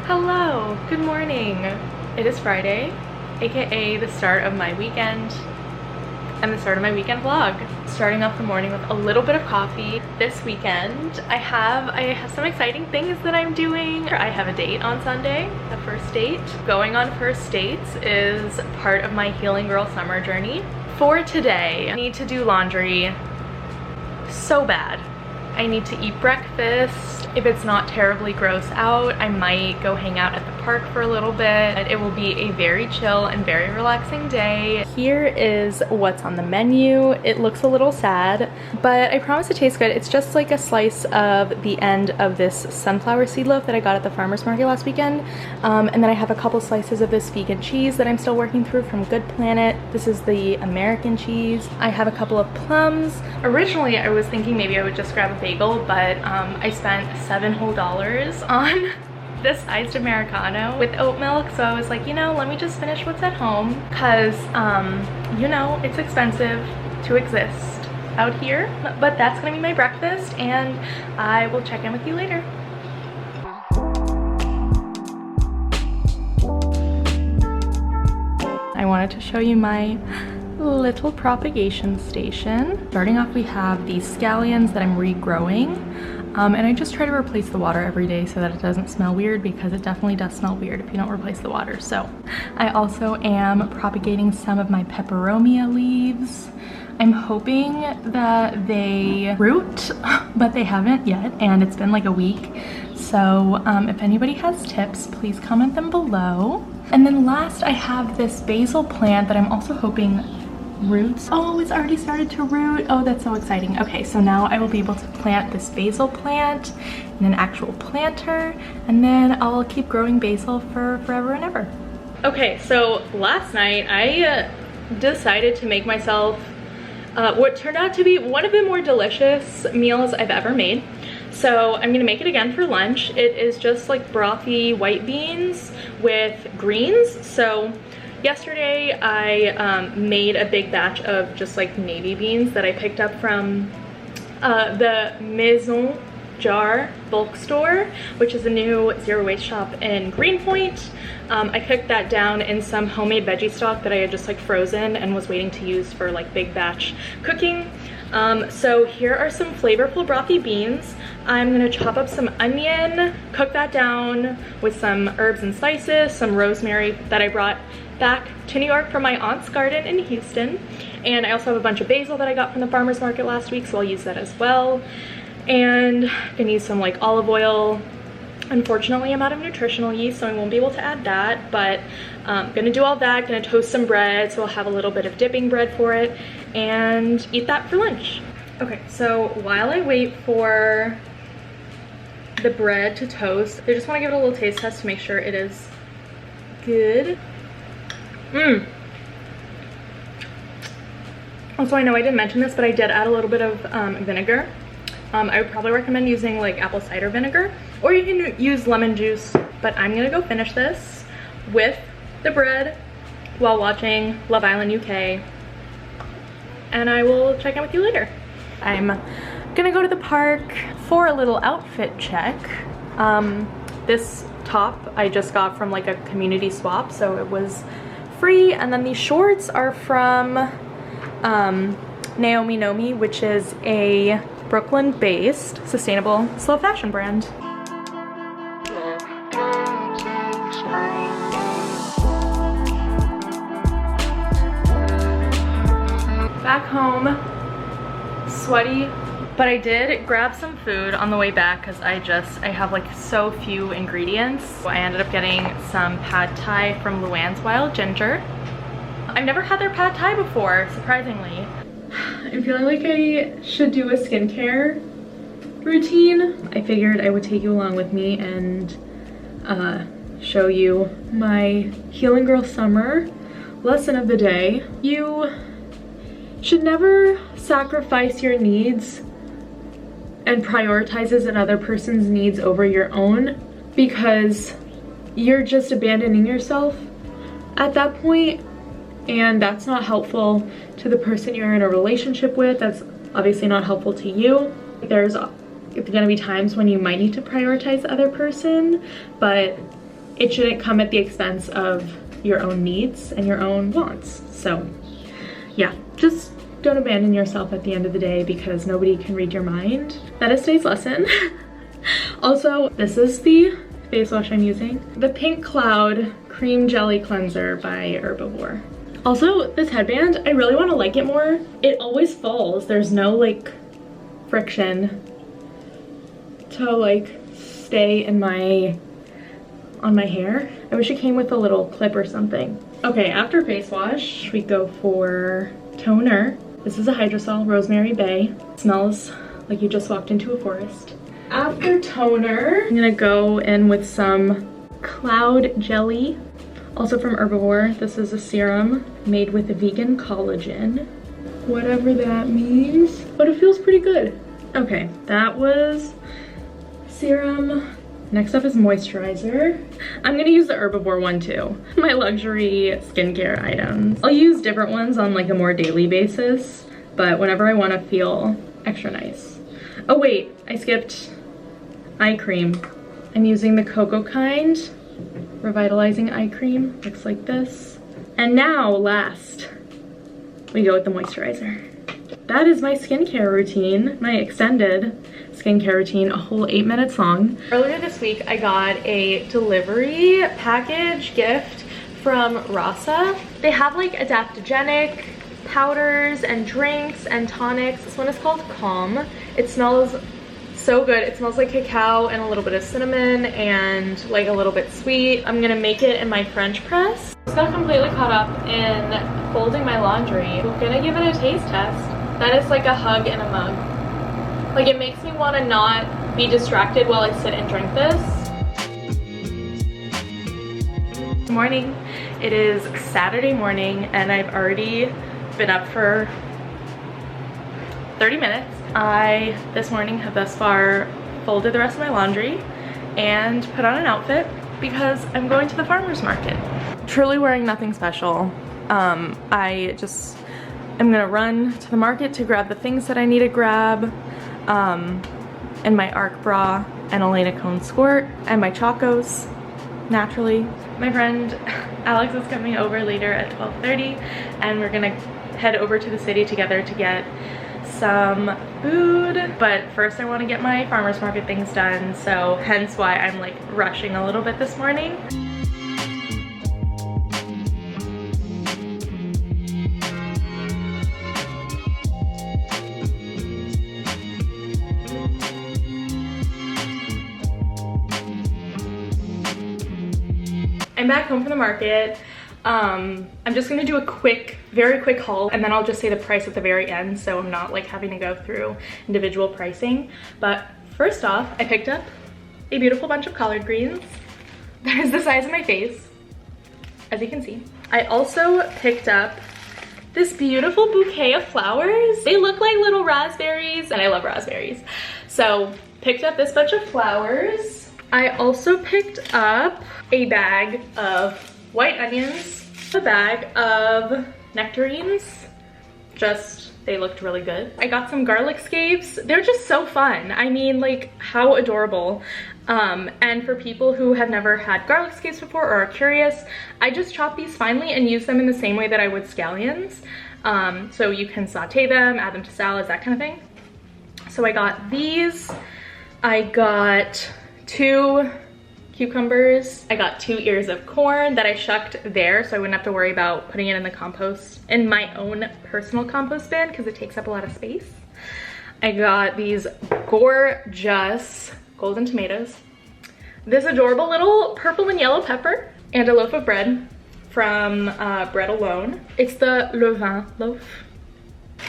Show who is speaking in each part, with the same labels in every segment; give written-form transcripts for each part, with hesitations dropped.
Speaker 1: Hello, good morning. It is Friday, aka the start of my weekend and the start of my weekend vlog. Starting off the morning with a little bit of coffee. This weekend I have some exciting things that I'm doing. I have a date on Sunday, the first date. Going on first dates is part of my Healing Girl summer journey. For today, I need to do laundry so bad. I need to eat breakfast. If it's not terribly gross out, I might go hang out at the park for a little bit. It will be a very chill and very relaxing day. Here is what's on the menu. It looks a little sad, but I promise it tastes good. It's just like a slice of the end of this sunflower seed loaf that I got at the farmer's market last weekend. And then I have a couple slices of this vegan cheese that I'm still working through from Good Planet. This is the American cheese. I have a couple of plums. Originally, I was thinking maybe I would just grab a bagel, but I spent $7 whole on this iced Americano with oat milk, so I was like, you know, let me just finish what's at home, because you know, it's expensive to exist out here. But that's gonna be my breakfast, and I will check in with you later. I wanted to show you my little propagation station. Starting off, we have these scallions that I'm regrowing. And I just try to replace the water every day so that it doesn't smell weird, because it definitely does smell weird if you don't replace the water. So I also am propagating some of my peperomia leaves. I'm hoping that they root, but they haven't yet, and it's been like a week. So if anybody has tips, please comment them below. And then last, I have this basil plant that I'm also hoping roots. Oh, it's already started to root. Oh, that's so exciting. Okay, so now I will be able to plant this basil plant in an actual planter, and then I'll keep growing basil for forever and ever. Okay, so last night I decided to make myself what turned out to be one of the more delicious meals I've ever made. So I'm gonna make it again for lunch. It is just like brothy white beans with greens. So yesterday I made a big batch of just like navy beans that I picked up from the Maison Jar bulk store, which is a new zero waste shop in Greenpoint. I cooked that down in some homemade veggie stock that I had just like frozen and was waiting to use for like big batch cooking. So here are some flavorful brothy beans. I'm gonna chop up some onion, cook that down with some herbs and spices, some rosemary that I brought back to New York from my aunt's garden in Houston. And I also have a bunch of basil that I got from the farmer's market last week, so I'll use that as well. And I'm gonna use some like olive oil. Unfortunately, I'm out of nutritional yeast, so I won't be able to add that, but gonna do all that, gonna toast some bread, so I'll have a little bit of dipping bread for it, and eat that for lunch. Okay, so while I wait for the bread to toast, I just wanna give it a little taste test to make sure it is good. Also, I know I didn't mention this, but I did add a little bit of vinegar. I would probably recommend using like apple cider vinegar, or you can use lemon juice, but I'm gonna go finish this with the bread while watching Love Island UK, and I will check in with you later. I'm gonna go to the park for a little outfit check. This top I just got from like a community swap, so it was free, and then these shorts are from Naomi Nomi, which is a Brooklyn-based sustainable slow fashion brand. Back home, sweaty, but I did grab some food on the way back because I have like so few ingredients. So I ended up getting some pad thai from Luann's Wild Ginger. I've never had their pad thai before, surprisingly. I'm feeling like I should do a skincare routine. I figured I would take you along with me and show you my Healing Girl summer lesson of the day. You should never sacrifice your needs and prioritize another person's needs over your own, because you're just abandoning yourself at that point, and that's not helpful to the person you're in a relationship with. That's obviously not helpful to you. There's gonna be times when you might need to prioritize the other person, but it shouldn't come at the expense of your own needs and your own wants. So yeah, just don't abandon yourself at the end of the day because nobody can read your mind. That is today's lesson. Also, this is the face wash I'm using. The Pink Cloud Cream Jelly Cleanser by Herbivore. Also, this headband, I really want to like it more. It always falls. There's no like friction to like stay in on my hair. I wish it came with a little clip or something. Okay, after face wash, we go for toner. This is a Hydrosol Rosemary Bay. It smells like you just walked into a forest. After toner, I'm gonna go in with some Cloud Jelly, also from Herbivore. This is a serum made with vegan collagen, whatever that means, but it feels pretty good. Okay, that was serum. Next up is moisturizer. I'm gonna use the Herbivore one too. My luxury skincare items. I'll use different ones on like a more daily basis, but whenever I wanna feel extra nice. Oh wait, I skipped eye cream. I'm using the Cocoa Kind Revitalizing Eye Cream. Looks like this. And now, last, we go with the moisturizer. That is my skincare routine, my extended skincare routine, a whole 8 minutes long. Earlier this week, I got a delivery package gift from Rasa. They have like adaptogenic powders and drinks and tonics. This one is called Calm. It smells so good. It smells like cacao and a little bit of cinnamon and like a little bit sweet. I'm gonna make it in my French press. I just got completely caught up in folding my laundry. I'm gonna give it a taste test. That is like a hug in a mug. Like it makes me want to not be distracted while I sit and drink this. Good morning. It is Saturday morning and I've already been up for 30 minutes. I, this morning, have thus far folded the rest of my laundry and put on an outfit because I'm going to the farmer's market. Truly wearing nothing special. I'm gonna run to the market to grab the things that I need to grab, and my ARC bra and Elena Cone skirt and my Chacos, naturally. My friend Alex is coming over later at 12:30 and we're gonna head over to the city together to get some food, but first I want to get my farmer's market things done, so hence why I'm like rushing a little bit this morning. I'm back home from the market. I'm just gonna do a very quick haul, and then I'll just say the price at the very end so I'm not like having to go through individual pricing. But first off, I picked up a beautiful bunch of collard greens. That is the size of my face, as you can see. I also picked up this beautiful bouquet of flowers. They look like little raspberries and I love raspberries. So picked up this bunch of flowers. I also picked up a bag of white onions, a bag of nectarines. They looked really good. I got some garlic scapes. They're just so fun. I mean, like, how adorable. And for people who have never had garlic scapes before or are curious, I just chop these finely and use them in the same way that I would scallions. So you can saute them, add them to salads, that kind of thing. So I got these. I got 2 cucumbers. I got 2 ears of corn that I shucked there so I wouldn't have to worry about putting it in the compost, in my own personal compost bin, because it takes up a lot of space. I got these gorgeous golden tomatoes, this adorable little purple and yellow pepper, and a loaf of bread from Bread Alone. It's the levain loaf.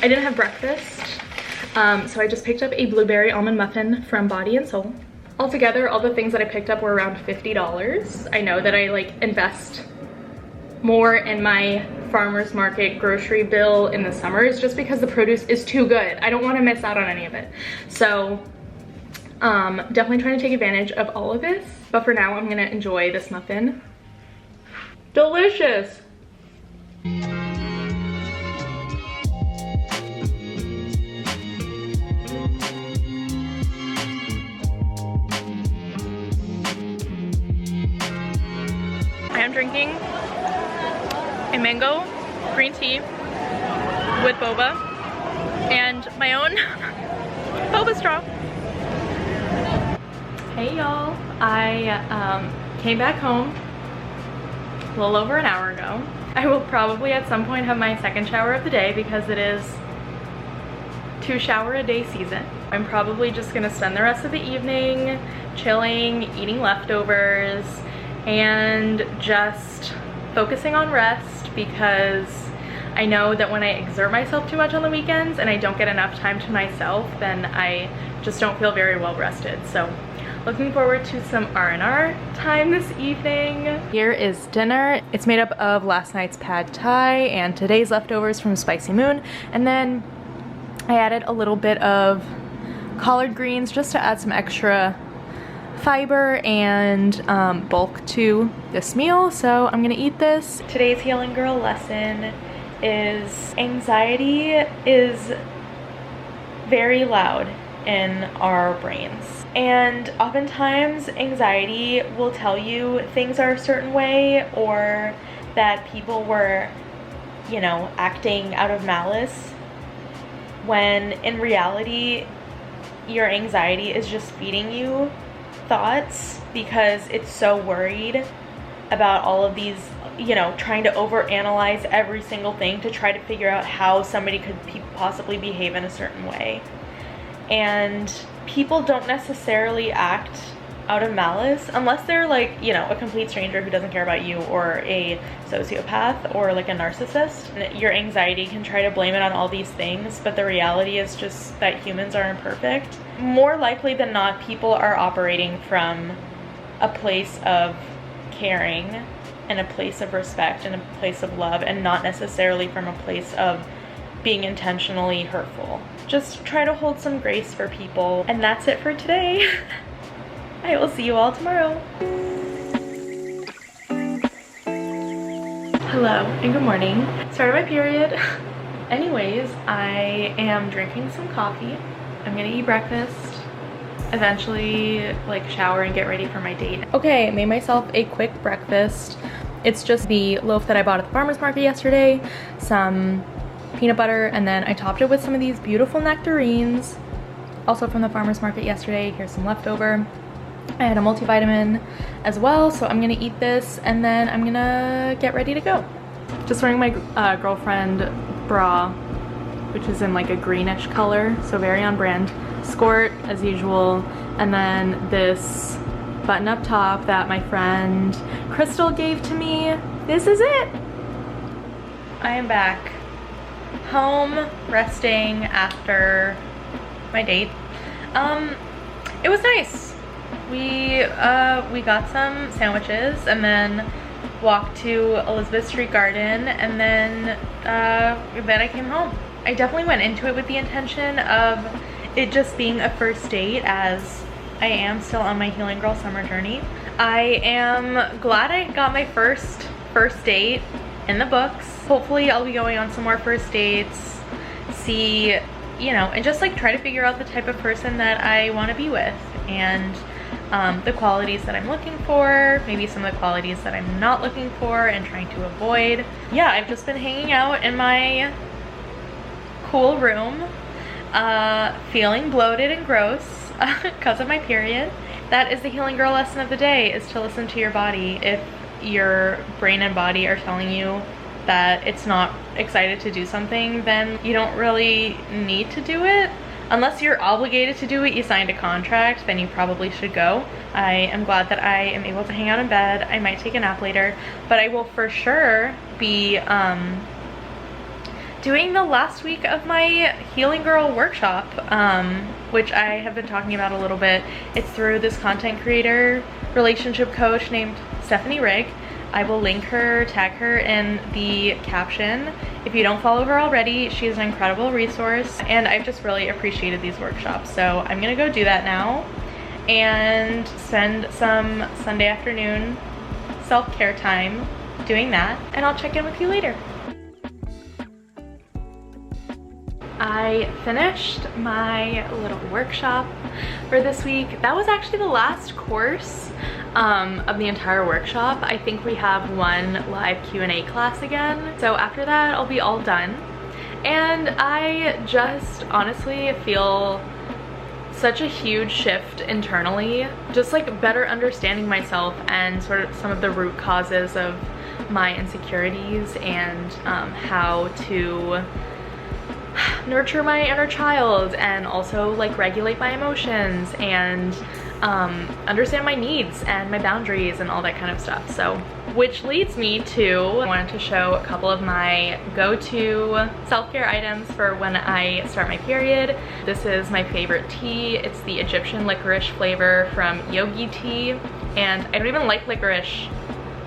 Speaker 1: I didn't have breakfast, so I just picked up a blueberry almond muffin from Body and Soul. Altogether, all the things that I picked up were around $50. I know that I like invest more in my farmer's market grocery bill in the summers just because the produce is too good. I don't want to miss out on any of it. So definitely trying to take advantage of all of this. But for now, I'm gonna enjoy this muffin. Delicious. drinking a mango green tea with boba and my own boba straw. Hey y'all, I came back home a little over an hour ago. I will probably at some point have my second shower of the day because it is 2 shower a day season. I'm probably just gonna spend the rest of the evening chilling, eating leftovers, and just focusing on rest because I know that when I exert myself too much on the weekends and I don't get enough time to myself, then I just don't feel very well rested. So looking forward to some R&R time this evening. Here is dinner. It's made up of last night's pad thai and today's leftovers from Spicy Moon. And then I added a little bit of collard greens just to add some extra fiber and bulk to this meal. So I'm gonna eat this. Today's Healing Girl lesson is anxiety is very loud in our brains. And oftentimes anxiety will tell you things are a certain way or that people were, you know, acting out of malice, when in reality your anxiety is just feeding you thoughts because it's so worried about all of these, you know, trying to overanalyze every single thing to try to figure out how somebody could possibly behave in a certain way. And people don't necessarily act out of malice unless they're like, you know, a complete stranger who doesn't care about you or a sociopath or like a narcissist. And your anxiety can try to blame it on all these things, but the reality is just that humans are imperfect. More likely than not, people are operating from a place of caring and a place of respect and a place of love, and not necessarily from a place of being intentionally hurtful. Just try to hold some grace for people. And that's it for today. I will see you all tomorrow. Hello and good morning. Started my period. Anyways, I am drinking some coffee. I'm gonna eat breakfast. Eventually like shower and get ready for my date. Okay, made myself a quick breakfast. It's just the loaf that I bought at the farmer's market yesterday, some peanut butter, and then I topped it with some of these beautiful nectarines, also from the farmer's market yesterday. Here's some leftover. I had a multivitamin as well, so I'm gonna eat this and then I'm gonna get ready to go. Just wearing my girlfriend bra, which is in like a greenish color, so very on brand. Skirt as usual, and then this button-up top that my friend Crystal gave to me. This is it. I am back home resting after my date. It was nice. We got some sandwiches and then walked to Elizabeth Street Garden, and then I came home. I definitely went into it with the intention of it just being a first date, as I am still on my Healing Girl summer journey. I am glad I got my first date in the books. Hopefully I'll be going on some more first dates, see, you know, and just like try to figure out the type of person that I want to be with, and the qualities that I'm looking for, maybe some of the qualities that I'm not looking for and trying to avoid. Yeah, I've just been hanging out in my cool room, feeling bloated and gross because of my period. That is the Healing Girl lesson of the day, is to listen to your body. If your brain and body are telling you that it's not excited to do something, then you don't really need to do it. Unless you're obligated to do it, you signed a contract, then you probably should go. I am glad that I am able to hang out in bed. I might take a nap later, but I will for sure be doing the last week of my Healing Girl workshop, which I have been talking about a little bit. It's through this content creator, relationship coach named Stephanie Rigg. I will link her, tag her in the caption. If you don't follow her already, she is an incredible resource, and I've just really appreciated these workshops. So I'm gonna go do that now and spend some Sunday afternoon self-care time doing that, and I'll check in with you later. I finished my little workshop for this week. That was actually the last course of the entire workshop. I think we have one live Q&A class again. So after that, I'll be all done. And I just honestly feel such a huge shift internally, just like better understanding myself and sort of some of the root causes of my insecurities and how to nurture my inner child and also like regulate my emotions and understand my needs and my boundaries and all that kind of stuff. So, which leads me to, I wanted to show a couple of my go-to self-care items for when I start my period. This is my favorite tea. It's the Egyptian licorice flavor from Yogi Tea, and I don't even like licorice,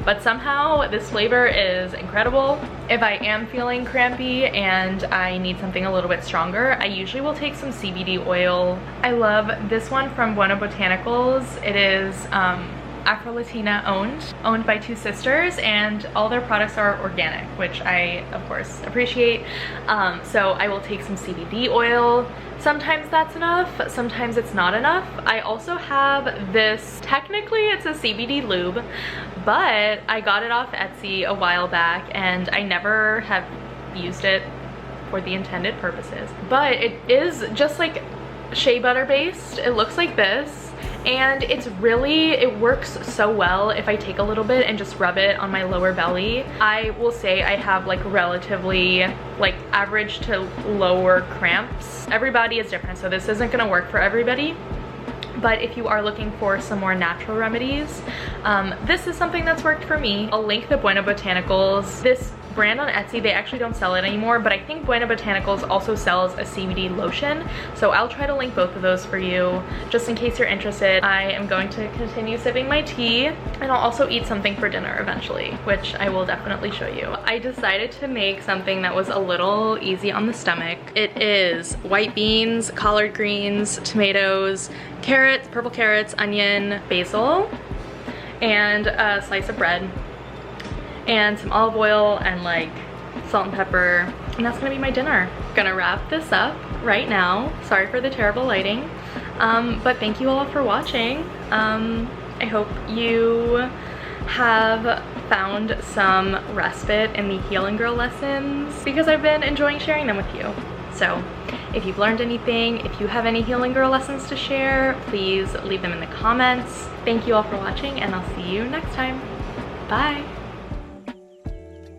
Speaker 1: but somehow this flavor is incredible. If I am feeling crampy and I need something a little bit stronger, I usually will take some CBD oil. I love this one from Buena Botanicals. It is Afro-Latina owned by two sisters, and all their products are organic, which I of course appreciate. So I will take some CBD oil. Sometimes that's enough, sometimes it's not enough. I also have this, technically it's a CBD lube, but I got it off Etsy a while back and I never have used it for the intended purposes. But it is just like shea butter based. It looks like this. And it's really, it works so well if I take a little bit and just rub it on my lower belly. I will say I have like relatively like average to lower cramps. Everybody is different, so this isn't gonna work for everybody. But if you are looking for some more natural remedies, this is something that's worked for me. I'll link the Buena Botanicals. This brand on Etsy, they actually don't sell it anymore, but I think Buena Botanicals also sells a CBD lotion. So I'll try to link both of those for you, just in case you're interested. I am going to continue sipping my tea, and I'll also eat something for dinner eventually, which I will definitely show you. I decided to make something that was a little easy on the stomach. It is white beans, collard greens, tomatoes, carrots, purple carrots, onion, basil, and a slice of bread, and some olive oil and like salt and pepper, and that's gonna be my dinner. Gonna wrap this up right now. Sorry for the terrible lighting, but thank you all for watching. I hope you have found some respite in the Healing Girl lessons, because I've been enjoying sharing them with you. So if you've learned anything, if you have any Healing Girl lessons to share, please leave them in the comments. Thank you all for watching, and I'll see you next time. Bye.